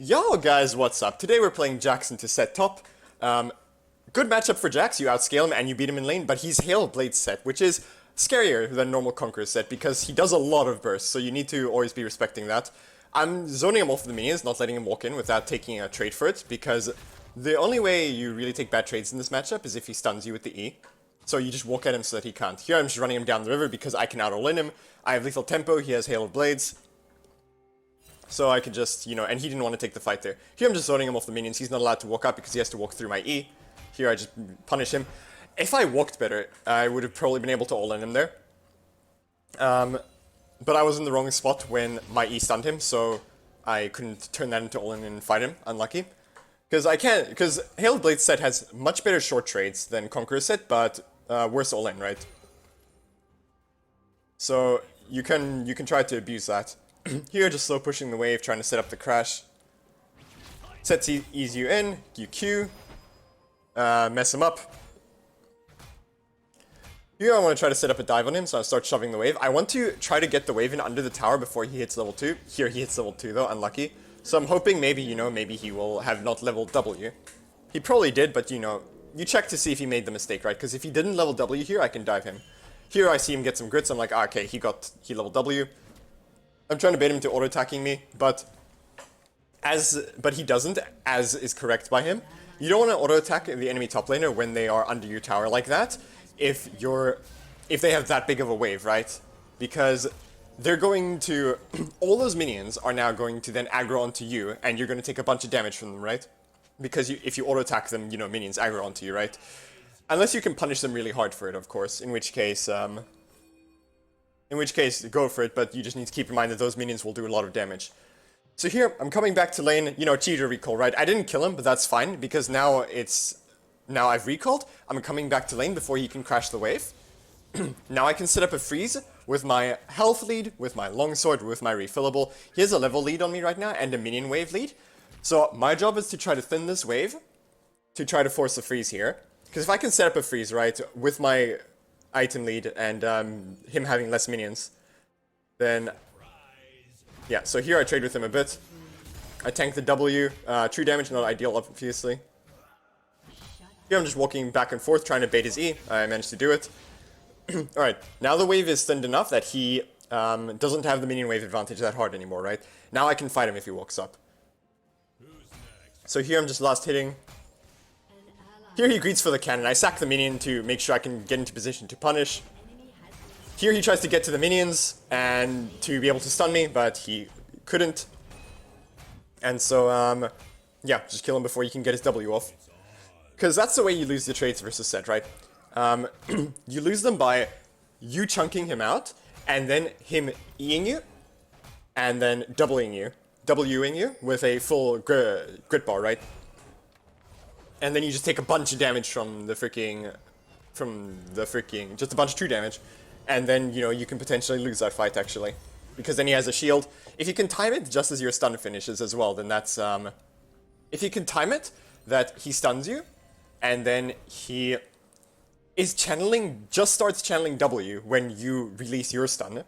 Yo guys, what's up? Today we're playing Jax into Sett top. Good matchup for Jax, you outscale him and you beat him in lane, but he's Hail Blade Sett, which is scarier than normal Conqueror Sett because he does a lot of bursts, so you need to always be respecting that. I'm zoning him off the minions, not letting him walk in without taking a trade for it, because the only way you really take bad trades in this matchup is if he stuns you with the E. So you just walk at him so that he can't. Here I'm just running him down the river because I can out-all-in him. I have lethal tempo, he has Hail of Blades. So I could just, and he didn't want to take the fight there. Here I'm just zoning him off the minions. He's not allowed to walk up because he has to walk through my E. Here I just punish him. If I walked better, I would have probably been able to all-in him there. But I was in the wrong spot when my E stunned him, so I couldn't turn that into all-in and fight him. Unlucky. Because Hail Blade Sett has much better short trades than Conqueror Sett, but worse all-in, right? So you can try to abuse that. Here, just slow pushing the wave, trying to set up the crash. Sett ease you in, you Q, mess him up. Here I want to try to set up a dive on him, so I start shoving the wave. I want to try to get the wave in under the tower before he hits level 2. Here he hits level 2 though, unlucky. So I'm hoping maybe, maybe he will have not leveled W. He probably did, but you check to see if he made the mistake, right? Because if he didn't level W here, I can dive him. Here I see him get some grits, I'm like, okay, he leveled W. I'm trying to bait him to auto-attacking me, but he doesn't, as is correct by him. You don't want to auto-attack the enemy top laner when they are under your tower like that, if they have that big of a wave, right? Because they're going to, all those minions are now going to then aggro onto you, and you're going to take a bunch of damage from them, right? Because if you auto-attack them, minions aggro onto you, right? Unless you can punish them really hard for it, of course, in which case, go for it, but you just need to keep in mind that those minions will do a lot of damage. So here, I'm coming back to lane, cheater recall, right? I didn't kill him, but that's fine, because now I've recalled. I'm coming back to lane before he can crash the wave. Now I can set up a freeze with my health lead, with my longsword, with my refillable. He has a level lead on me right now, and a minion wave lead. So my job is to try to thin this wave, to try to force a freeze here. Because if I can set up a freeze, right, with my item lead and him having less minions, then yeah, so here I trade with him a bit. I tank the W, true damage not ideal obviously. Here I'm just walking back and forth trying to bait his E. I managed to do it. Alright, now the wave is thinned enough that he doesn't have the minion wave advantage that hard anymore, right? Now I can fight him if he walks up. So here I'm just last hitting. Here he greets for the cannon. I sack the minion to make sure I can get into position to punish. Here he tries to get to the minions and to be able to stun me, but he couldn't. And so, yeah, just kill him before he can get his W off. Because that's the way you lose the trades versus Sett, right? You lose them by you chunking him out, and then him Eing you, and then Wing you with a full grit bar, right? And then you just take a bunch of damage from the freaking, just a bunch of true damage. And then, you can potentially lose that fight, actually. Because then he has a shield. If you can time it just as your stun finishes as well, then that's, if you can time it, that he stuns you, and then he is starts channeling W when you release your stun,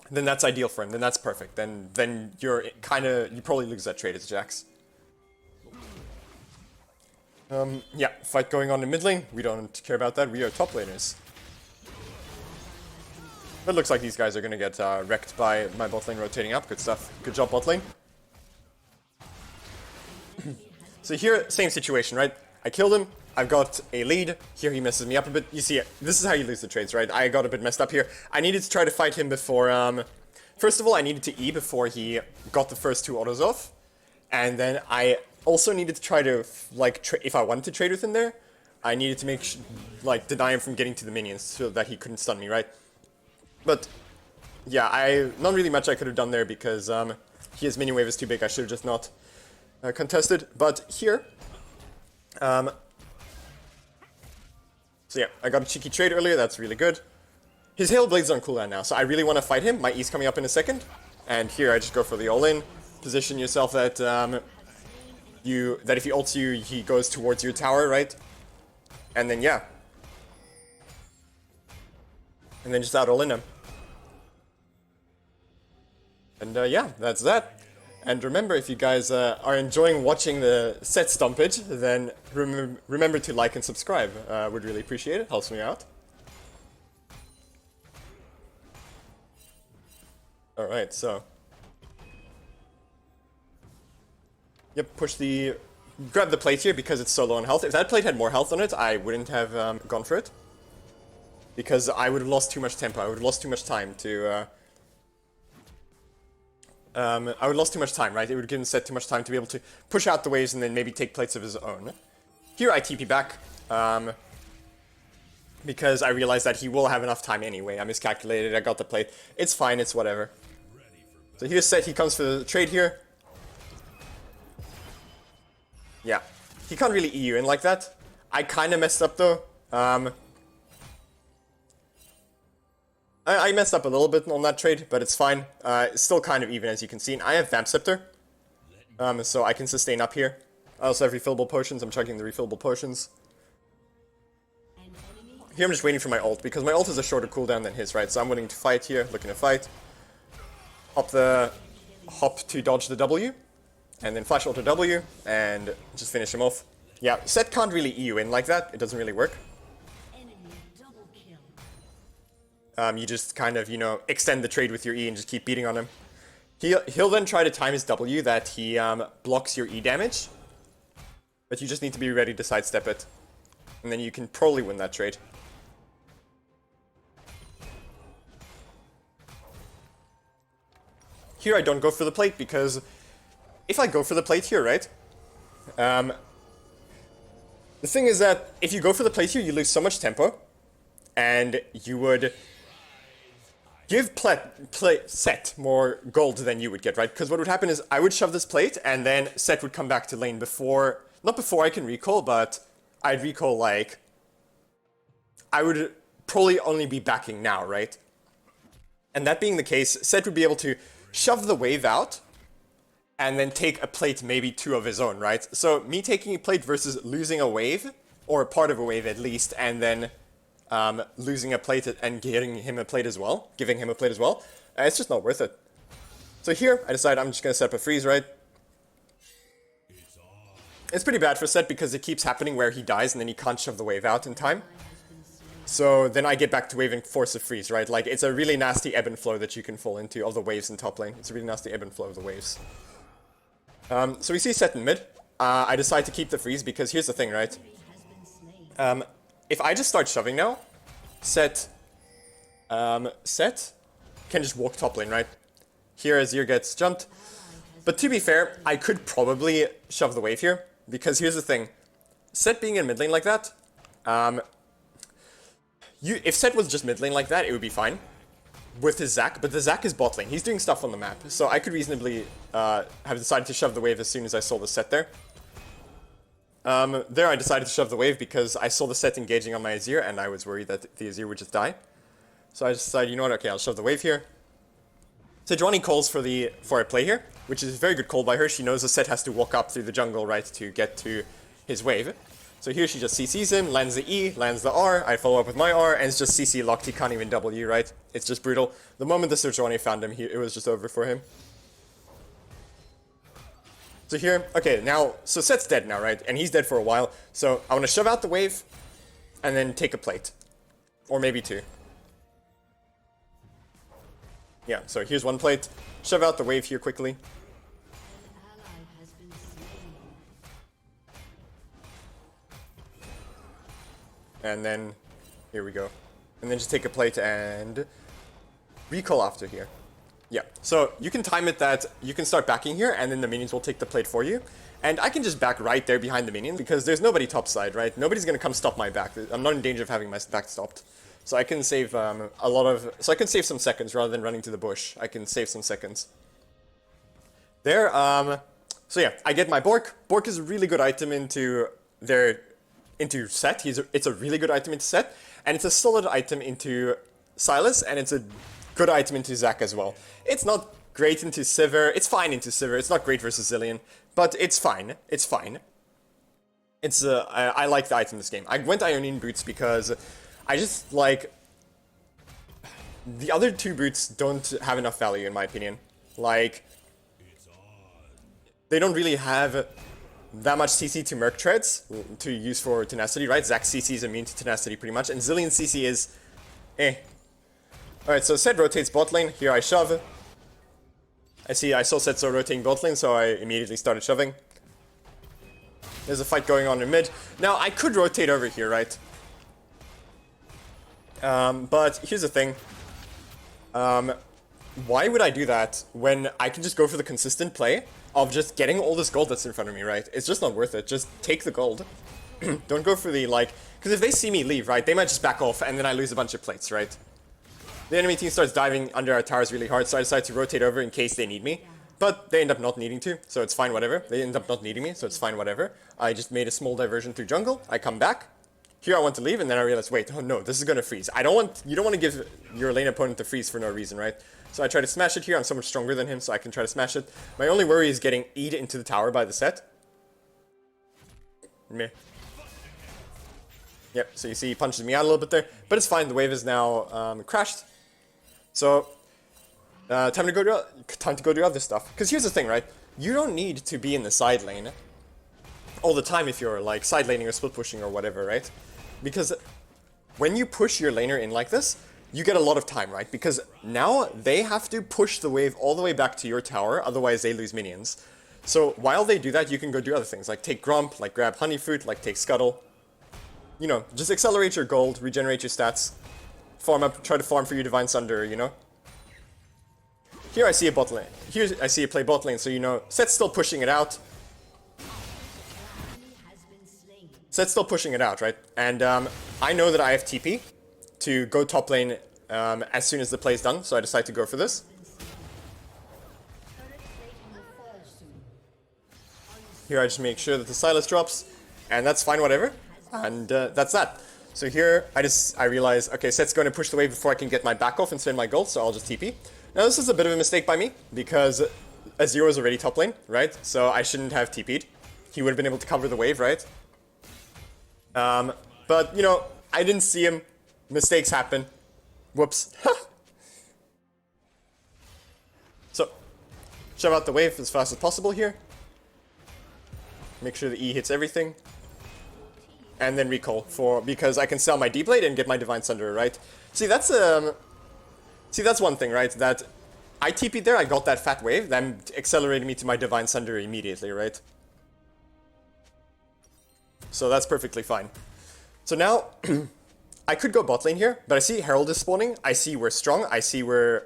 then that's ideal for him, then that's perfect. Then you probably lose that trade as Jax. Yeah, fight going on in mid lane. We don't care about that. We are top laners. It looks like these guys are gonna get wrecked by my bot lane rotating up. Good stuff. Good job, bot lane. So here, same situation, right? I killed him. I've got a lead. Here he messes me up a bit. You see it. This is how you lose the trades, right? I got a bit messed up here. I needed to try to fight him before, first of all, I needed to E before he got the first 2 autos off. And then I also needed to try to, if I wanted to trade with him there, I needed to deny him from getting to the minions so that he couldn't stun me, right? But, yeah, not really much I could have done there because his minion wave is too big. I should have just not contested. But here, so yeah, I got a cheeky trade earlier. That's really good. His Hail Blade's on cooldown now, so I really want to fight him. My E's coming up in a second. And here I just go for the all-in. Position yourself that if he ults you, he goes towards your tower, right? And then, yeah. And then just out all in him. And yeah, that's that. And remember, if you guys are enjoying watching the Sett stompage, then remember to like and subscribe. Would really appreciate it. Helps me out. Alright, so... Yep, grab the plate here because it's so low on health. If that plate had more health on it, I wouldn't have gone for it. Because I would have lost too much tempo. I would have lost too much time to... I would have lost too much time, right? It would have given Sett too much time to be able to push out the waves and then maybe take plates of his own. Here I TP back. Because I realized that he will have enough time anyway. I miscalculated, I got the plate. It's fine, it's whatever. So here's Sett, he comes for the trade here. Yeah. He can't really EU in like that. I kind of messed up though. I messed up a little bit on that trade, but it's fine. It's still kind of even as you can see. And I have Vamp Scepter. So I can sustain up here. I also have refillable potions. I'm chugging the refillable potions. Here I'm just waiting for my ult, because my ult is a shorter cooldown than his, right? So I'm willing to fight here, looking to fight. Hop to dodge the W, and then flash ult to W, and just finish him off. Yeah, Sett can't really EU in like that, it doesn't really work. You just kind of, you know, extend the trade with your E and just keep beating on him. He'll then try to time his W that he blocks your E damage, but you just need to be ready to sidestep it. And then you can probably win that trade. Here I don't go for the plate, because if I go for the plate here, right? The thing is that if you go for the plate here, you lose so much tempo, and you would give Sett more gold than you would get, right? Because what would happen is I would shove this plate, and then Sett would come back to lane before, not before I can recall, but I'd recall like, I would probably only be backing now, right? And that being the case, Sett would be able to shove the wave out, and then take a plate, maybe two of his own, right? So me taking a plate versus losing a wave, or a part of a wave at least, and then losing a plate and giving him a plate as well, it's just not worth it. So here, I decide I'm just gonna set up a freeze, right? It's pretty bad for Sett because it keeps happening where he dies and then he can't shove the wave out in time. So then I get back to wave and force a freeze, right? Like, it's a really nasty ebb and flow that you can fall into of the waves in top lane. It's a really nasty ebb and flow of the waves. So we see Sett in mid. I decide to keep the freeze because here's the thing, right? If I just start shoving now, Sett can just walk top lane, right? Here Azir gets jumped. But to be fair, I could probably shove the wave here, because here's the thing. Sett being in mid lane like that, if Sett was just mid lane like that, it would be fine with his Zac, but the Zac is bot lane. He's doing stuff on the map, so I could reasonably have decided to shove the wave as soon as I saw the Sett there. There I decided to shove the wave because I saw the Sett engaging on my Azir, and I was worried that the Azir would just die. So I just decided, you know what, okay, I'll shove the wave here. Sejuani calls for a play here, which is a very good call by her. She knows the Sett has to walk up through the jungle, right, to get to his wave. So here she just CCs him, lands the E, lands the R, I follow up with my R, and it's just CC locked, he can't even W, right? It's just brutal. The moment the Sejuani found him, it was just over for him. So here, okay, now, so Sett's dead now, right? And he's dead for a while, so I want to shove out the wave, and then take a plate. Or maybe two. Yeah, so here's one plate. Shove out the wave here quickly. And then, here we go. And then just take a plate and recall after here. Yeah, so you can time it that you can start backing here, and then the minions will take the plate for you. And I can just back right there behind the minion, because there's nobody topside, right? Nobody's gonna come stop my back. I'm not in danger of having my back stopped. So I can save so I can save some seconds rather than running to the bush. I can save some seconds. There, so yeah, I get my Bork. Bork is a really good item into Sett. It's a really good item into Sett, and it's a solid item into Sylas, and it's a good item into Zac as well. It's not great into Sivir. It's fine into Sivir. It's not great versus Zillion, but it's fine. It's fine. I like the item in this game. I went Ionian Boots because I just like... The other two boots don't have enough value in my opinion. Like, they don't really have that much CC to Merc Treads to use for Tenacity, right? Zac CC is immune to Tenacity pretty much, and Zillion CC is eh. Alright, so Sett rotates bot lane. Here I shove. I saw Sett rotating bot lane, so I immediately started shoving. There's a fight going on in mid. Now, I could rotate over here, right? But here's the thing. Why would I do that when I can just go for the consistent play of just getting all this gold that's in front of me, right? It's just not worth it. Just take the gold. Don't go for the, like... Because if they see me leave, right, they might just back off and then I lose a bunch of plates, right? The enemy team starts diving under our towers really hard, so I decide to rotate over in case they need me. But they end up not needing to, so it's fine, whatever. They end up not needing me, so it's fine, whatever. I just made a small diversion through jungle. I come back. Here I want to leave, and then I realize, wait, oh no, this is gonna freeze. You don't want to give your lane opponent the freeze for no reason, right? So I try to smash it here. I'm so much stronger than him, so I can try to smash it. My only worry is getting E'd into the tower by the Sett. Meh. Yep, so you see he punches me out a little bit there, but it's fine. The wave is now crashed. So time to go do other stuff. Because here's the thing, right? You don't need to be in the side lane all the time if you're like side laning or split pushing or whatever, right? Because when you push your laner in like this, you get a lot of time, right? Because now they have to push the wave all the way back to your tower, otherwise they lose minions. So while they do that, you can go do other things, like take Grump, like grab Honey Fruit, like take Scuttle. You know, just accelerate your gold, regenerate your stats, farm up, try to farm for your Divine Sunder, you know? Here I see a bot lane. Here I see a play bot lane, so you know, Sett's still pushing it out. Sett's still pushing it out, right? And I know that I have TP to go top lane as soon as the play is done, so I decide to go for this. Here I just make sure that the Silas drops, and that's fine, whatever. And that's that. So here I realize, okay, Sett's going to push the wave before I can get my back off and spend my gold, so I'll just TP. Now this is a bit of a mistake by me, because Azir is already top lane, right? So I shouldn't have TP'd. He would have been able to cover the wave, right? But, you know, I didn't see him. Mistakes happen. Whoops. So, shove out the wave as fast as possible here. Make sure the E hits everything. And then recall because I can sell my D-Blade and get my Divine Sunder, right? See, that's one thing, right? That I TP'd there, I got that fat wave, that accelerated me to my Divine Sunder immediately, right? So that's perfectly fine. So now, I could go bot lane here, but I see Herald is spawning, I see we're strong, I see we're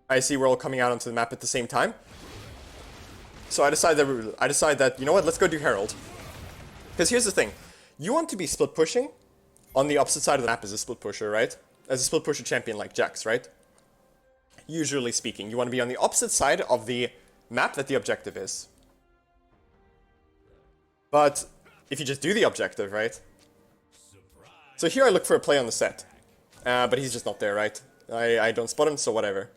all coming out onto the map at the same time. So I decide that, you know what, let's go do Herald. Because here's the thing, you want to be split pushing on the opposite side of the map as a split pusher, right? As a split pusher champion like Jax, right? Usually speaking, you want to be on the opposite side of the map that the objective is. But if you just do the objective, right? So here I look for a play on the Sett, but he's just not there, right? I don't spot him, so whatever.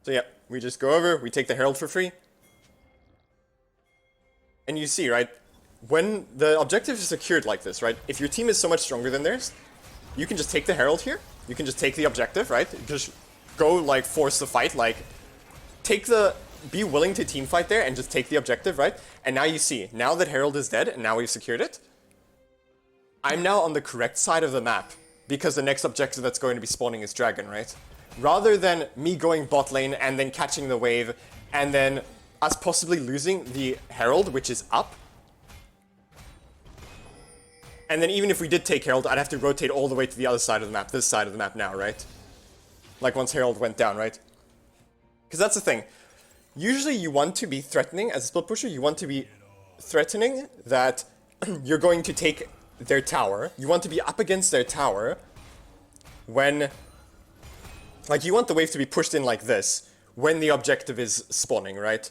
So yeah, we just go over, we take the Herald for free. And you see, right? When the objective is secured like this, right? If your team is so much stronger than theirs, you can just take the Herald here. You can just take the objective, right? Just go, like, force the fight, like, be willing to team fight there and just take the objective, right? And now you see, now that Herald is dead and now we've secured it, I'm now on the correct side of the map because the next objective that's going to be spawning is Dragon, right? Rather than me going bot lane and then catching the wave and then us possibly losing the Herald, which is up. And then even if we did take Herald, I'd have to rotate all the way to the other side of the map, this side of the map now, right? Like once Herald went down, right? Because that's the thing. Usually you want to be threatening, as a split pusher, you want to be threatening that you're going to take their tower. You want to be up against their tower when... Like, you want the wave to be pushed in like this when the objective is spawning, right?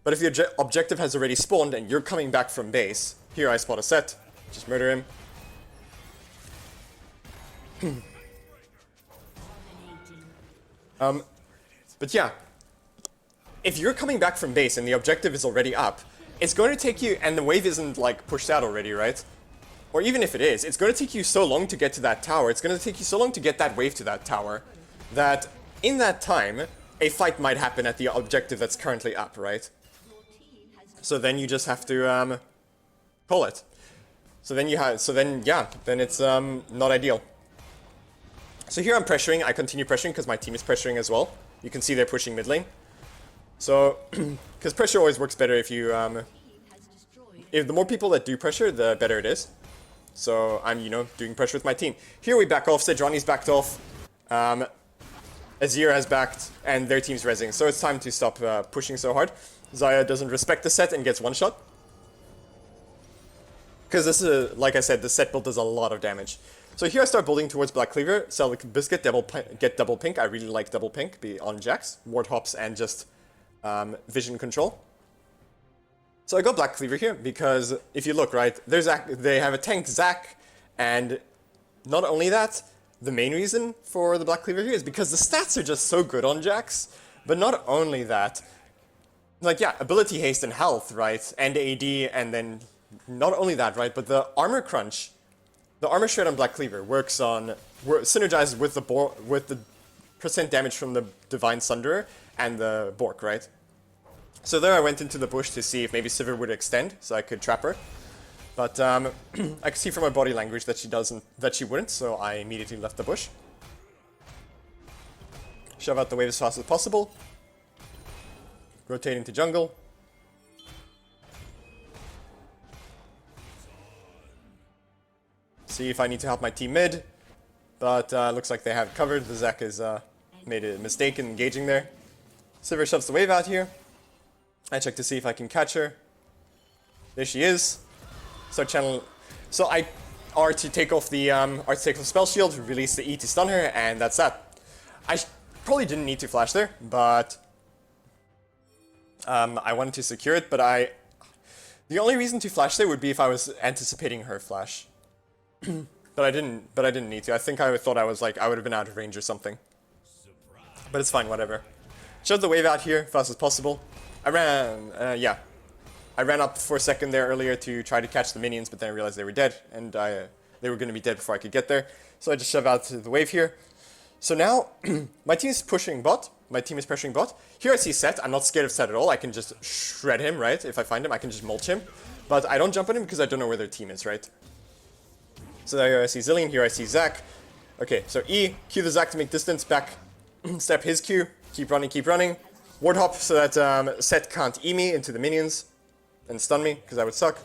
But if the objective has already spawned and you're coming back from base... Here I spot a Sett. Just murder him. But yeah, if you're coming back from base and the objective is already up, it's going to take you, and the wave isn't like pushed out already, right? Or even if it is, it's going to take you so long to get to that tower, it's going to take you so long to get that wave to that tower, that in that time, a fight might happen at the objective that's currently up, right? So then you just have to pull it. So then then it's not ideal. So here I'm pressuring, I continue pressuring because my team is pressuring as well. You can see they're pushing mid lane. So, because pressure always works better if you, if the more people that do pressure, the better it is. So I'm, doing pressure with my team. Here we back off, Sejuani's backed off, Azir has backed, and their team's rezzing. So it's time to stop pushing so hard. Xayah doesn't respect the Sett and gets one shot. Because this is, like I said, the Sett build does a lot of damage. So here I start building towards Black Cleaver, sell the Biscuit, get double pink. I really like double pink on Jax, ward hops, and just vision control. So I go Black Cleaver here because if you look, right, they have a tank Zac, and not only that, the main reason for the Black Cleaver here is because the stats are just so good on Jax. But not only that, like yeah, ability haste and health, right, and AD, and then not only that, right, but the armor crunch. The armor shred on Black Cleaver synergizes with the percent damage from the Divine Sunderer and the Bork, right? So there I went into the bush to see if maybe Sivir would extend, so I could trap her. But I could see from her body language that she wouldn't, so I immediately left the bush. Shove out the wave as fast as possible. Rotate into jungle. See if I need to help my team mid, but looks like they have it covered. The Zac has made a mistake in engaging there. Sivir shoves the wave out here. I check to see if I can catch her. There she is. Start channel. So I R to take off the spell shield, release the E to stun her, and that's that. I probably didn't need to flash there, but I wanted to secure it. But the only reason to flash there would be if I was anticipating her flash. But I didn't need to. I think I thought I would have been out of range or something. But it's fine, whatever. Shove the wave out here fast as possible. I ran up for a second there earlier to try to catch the minions, but then I realized they were dead, and they were going to be dead before I could get there. So I just shove out the wave here. So now, my team is pushing bot. My team is pressuring bot. Here I see Sett. I'm not scared of Sett at all. I can just shred him, right? If I find him, I can just mulch him. But I don't jump on him because I don't know where their team is, right? So there I see Zillion, here I see Zac. Okay, so E, Q the Zac to make distance, back, step his Q, keep running. Ward hop so that Sett can't E me into the minions and stun me, because that would suck.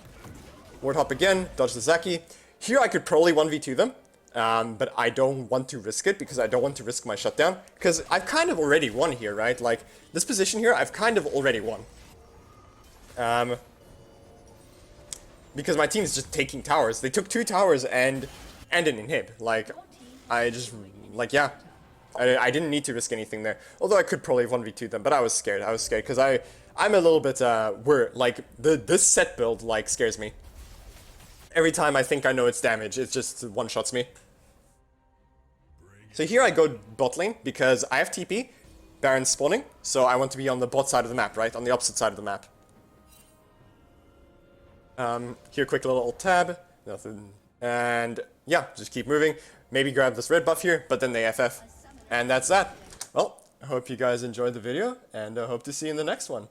Ward hop again, dodge the Zaki. Here I could probably 1v2 them, but I don't want to risk it, because I don't want to risk my shutdown. Because I've kind of already won here, right? Like, this position here, I've kind of already won. Because my team is just taking towers. They took 2 towers and an inhib. Like, I didn't need to risk anything there. Although I could probably 1v2 them, but I was scared. Because I'm a little bit, this Sett build, like, scares me. Every time I think I know its damage, it just one-shots me. So here I go bot lane, because I have TP, Baron's spawning, so I want to be on the bot side of the map, right? On the opposite side of the map. Here, quick little tab, nothing, and yeah, just keep moving. Maybe grab this red buff here, but then they FF, and that's that. Well, I hope you guys enjoyed the video, and I hope to see you in the next one.